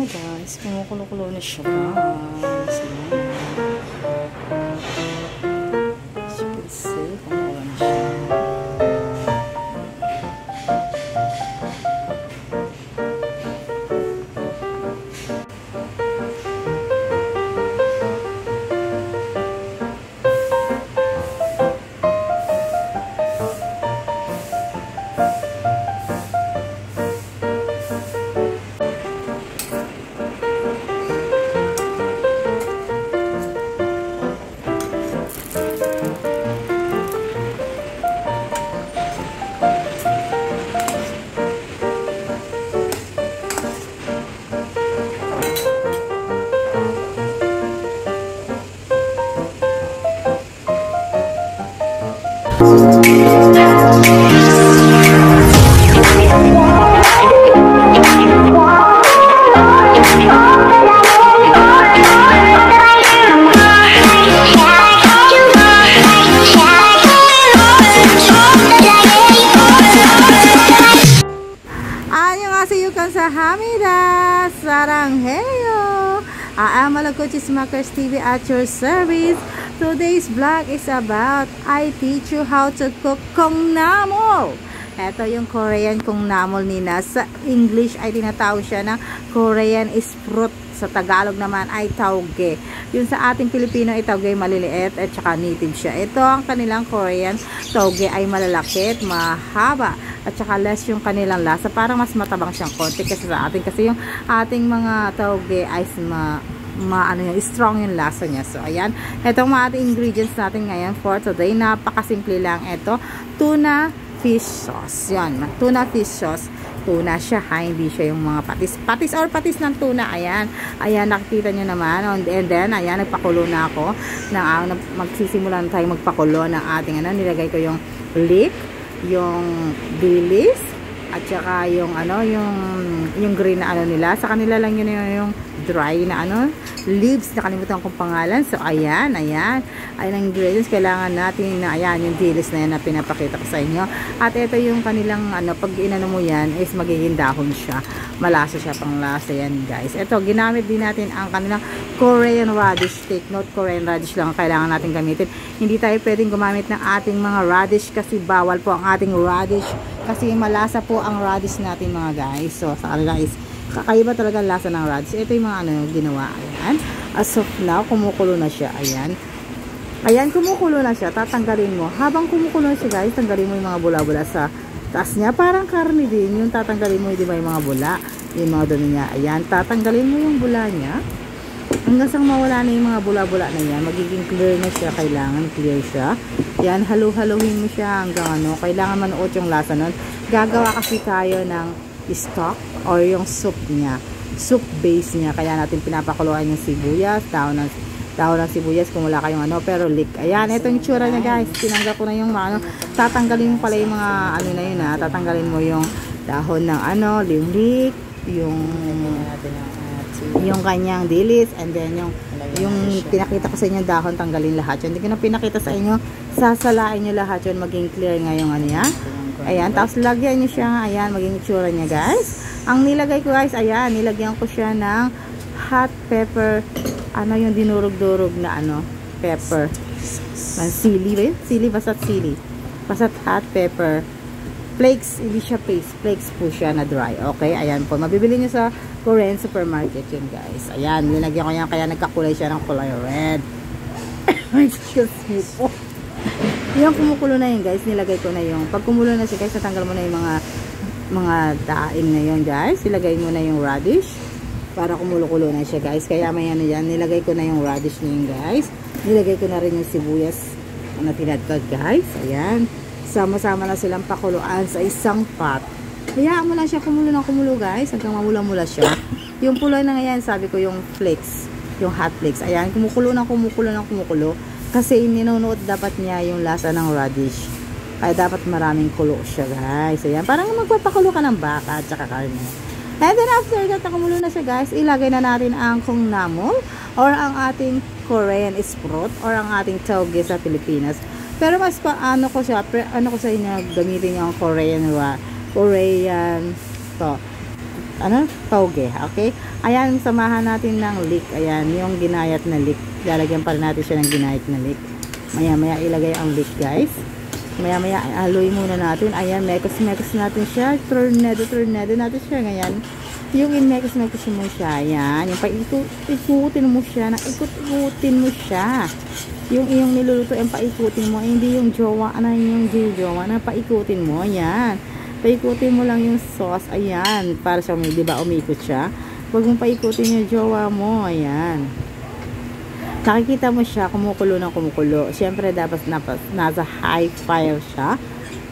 guys, kumukulo-kulo na siya guys. As you can see, kumukulo na siya. Hamida, sarangheyo. Malakuchismakers TV at your service. Today's vlog is about I teach you how to cook kongnamol. Ito yung Korean kongnamol nina. Sa English ay tinatawag siya na Korean is fruit. Sa Tagalog naman ay tauge. Yung sa ating Pilipino ay tauge maliliit at saka native siya. Ito ang kanilang Korean tauge ay malalaki at mahaba at saka less yung kanilang lasa. Parang mas matabang siyang konti kasi sa atin. Kasi yung ating mga tauge ay strong yung lasa niya. So ayan, itong mga ating ingredients natin ngayon for today. Napakasimple lang ito. Tuna fish sauce. Yan, tuna fish sauce. Tuna siya ha, hindi siya yung mga patis or patis ng tuna. Ayan, nakikita nyo naman. And then ayan, nagpakulo na ako magsisimula na tayo magpakulo ng ating nilagay ko yung leek, yung dilis at saka yung yung green na nila. Sa kanila lang yun yung dry na leaves, nakalimutan kong pangalan. So ayan ang ingredients kailangan natin na yung dilis na yan na pinapakita ko sa inyo. At ito yung kanilang pag inano mo yan is magiging dahon siya, malasa siya, pang lasa yan guys. Ito ginamit din natin ang kanilang Korean radish. Take note, Korean radish lang kailangan natin gamitin. Hindi tayo pwedeng gumamit ng ating mga radish kasi bawal po ang ating radish kasi malasa po ang radish natin mga guys. So sa kanila is kakaiba talaga lasa ng radish. Ito yung mga ginawa. Ayan. As of now, kumukulo na siya. Ayan, kumukulo na siya. Tatanggalin mo. Habang kumukulo na siya guys, tanggalin mo yung mga bula-bula sa taas niya. Parang karne din. Yung tatanggalin mo, di ba yung mga bula? Yung mga dumi niya. Ayan, tatanggalin mo yung bula niya. Hanggang sa mawala na yung mga bula-bula na yan. Magiging clear na siya. Kailangan clear siya. Ayan, halu-haluhin mo siya hanggang Kailangan manuot yung lasa nun. Gagawa kasi tayo ng stock or yung soup niya, soup base niya, kaya natin pinapakuluan yung sibuyas, dahon ng sibuyas kung wala kayong pero leek. Ayan, ito yung tsura niya guys. Tinanggal ko na yung tatanggalin mo pala yung mga na yun tatanggalin mo yung dahon ng yung leek, yung kanyang dilis, and then yung pinakita ko sa inyo dahon, tanggalin lahat yun. Hindi ko na pinakita sa inyo, sasalain nyo lahat yun, maging clear ngayong ayan, tapos lagyan nyo siya, ayan, maging itsura niya guys. Ang nilagay ko guys, ayan, nilagyan ko siya ng hot pepper, yung dinurog-durog na pepper, sili ba yun? Sili, basta't sili, basta't hot pepper flakes, hindi siya paste, flakes po siya na dry. Okay, ayan po, mabibili nyo sa Korean supermarket yun guys. Ayan, nilagyan ko yan, kaya nagkakulay siya ng kulay red. Excuse me po. Yung kumukulo na yun guys, nilagay ko na yung, pag kumulo na siya guys, natanggal mo na yung mga daing na yun guys, ilagay mo na yung radish para kumulo-kulo na siya guys. Kaya may yan, nilagay ko na yung radish na yun guys, nilagay ko na rin yung sibuyas na tinadkad guys. Ayan, sama-sama na silang pakuluan sa isang pot. Hayaan mo lang siya kumulo ng kumulo guys hanggang mamula-mula siya. Yung pula na ngayon, sabi ko yung flakes, yung hot flakes. Ayan, kumukulo ng kumukulo kasi ninunuot dapat niya yung lasa ng radish. Kaya dapat maraming kulo siya guys. Ayan, parang magpapakulo ka ng baka at saka karne. And then after that, nakumulo na siya guys, ilagay na natin ang kongnamol or ang ating Korean sprout or ang ating tauge sa Pilipinas. Pero mas ko sa inyo gamitin yung Korean Tauge. Okay? Ayan, samahan natin ng leek. Ayan, yung ginayat na leek. Lalagyan pa rin natin siya ng ginayat na leek. Maya-maya ilagay ang leek, guys. Maya-maya haluin muna natin. Ayan, mekos-mekos natin siya. Tornado natin siya. Ngayon, yung in-mekos-mekos mo siya. Ayan, yung paikutin mo siya. Ikut-ikutin mo siya. Yung iyong niluluto, yung paikutin mo. Hindi yung jowa, yung jowa na paikutin mo. Ayan. Paikutin mo lang yung sauce. Ayan. Para siya, di ba, umikot siya. Huwag mong paikutin yung jowa mo. Ayan. Nakikita mo siya, kumukulo ng kumukulo. Siyempre, dapat nasa high fire siya.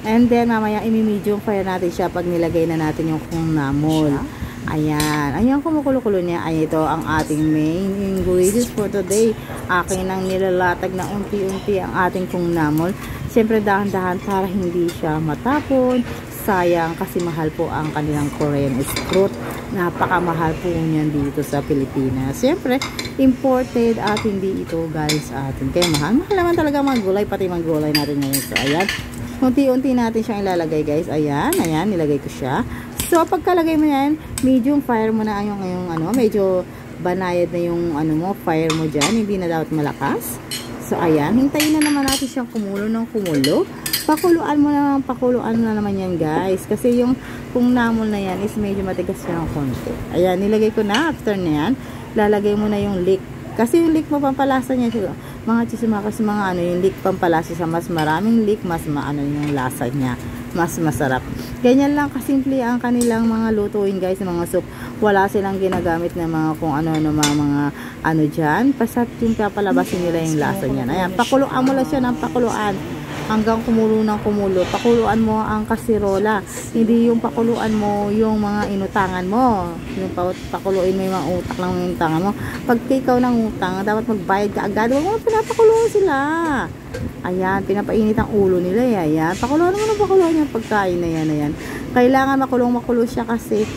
And then, mamaya, imi-medium fire natin siya pag nilagay na natin yung 콩나물. Ayan. Ayan, kumukulo-kulo niya. Ay, ito ang ating main ingredients for today. Akin nang nilalatag na unti-unti ang ating 콩나물. Siyempre, dahan-dahan para hindi siya matapon. Sayang kasi mahal po ang kanilang Korean fruit. Napakamahal po niyan dito sa Pilipinas. Siyempre, imported at hindi ito guys atin. Kaya mahal naman talaga mga gulay, pati mga gulay natin ngayon. So, ayan. Unti-unti natin siyang ilalagay guys. Ayan, ayan, nilagay ko siya. So, pagkalagay mo yan, medium fire mo na yung medyo banayad na yung fire mo dyan. Hindi na dapat malakas. So, ayan, hintayin na naman natin siyang kumulo ng kumulo. Pakuluan na naman yan guys. Kasi yung 콩나물 na yan is medyo matigas siya ng konti. Ayan, nilagay ko na. After na yan, lalagay mo na yung leek. Kasi yung leek mapampalasa niya siya. Mga chisimakas, yung leek pampalasa siya. Mas maraming leek, mas yung lasa niya. Mas masarap. Ganyan lang kasimple ang kanilang mga lutuin guys, mga soup. Wala silang ginagamit na mga kung mga dyan. Basta yung papalabasin nila yung lasa niyan. Ayan, pakuluan mo lang siya ng pakuluan. Hanggang kumulo ng kumulo. Pakuluan mo ang kasirola. Hindi yung pakuluan mo yung mga inutangan mo. Yung pakuluin mo yung mga utak ng inutangan mo. Pag ikaw ng utang, dapat magbayad ka agad. Huwag mo pinapakuluan sila. Ayan, pinapainit ang ulo nila. Ayan, pakuluan yung pagkain na yan. Ayan. Kailangan makulo siya kasi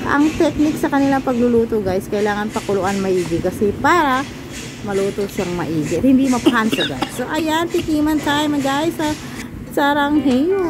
ang technique sa kanilang pagluluto guys, kailangan pakuluan maigi kasi para maluto siyang maigi at hindi mapansa guys. So ayan, tikiman time guys sa saranghaeyo.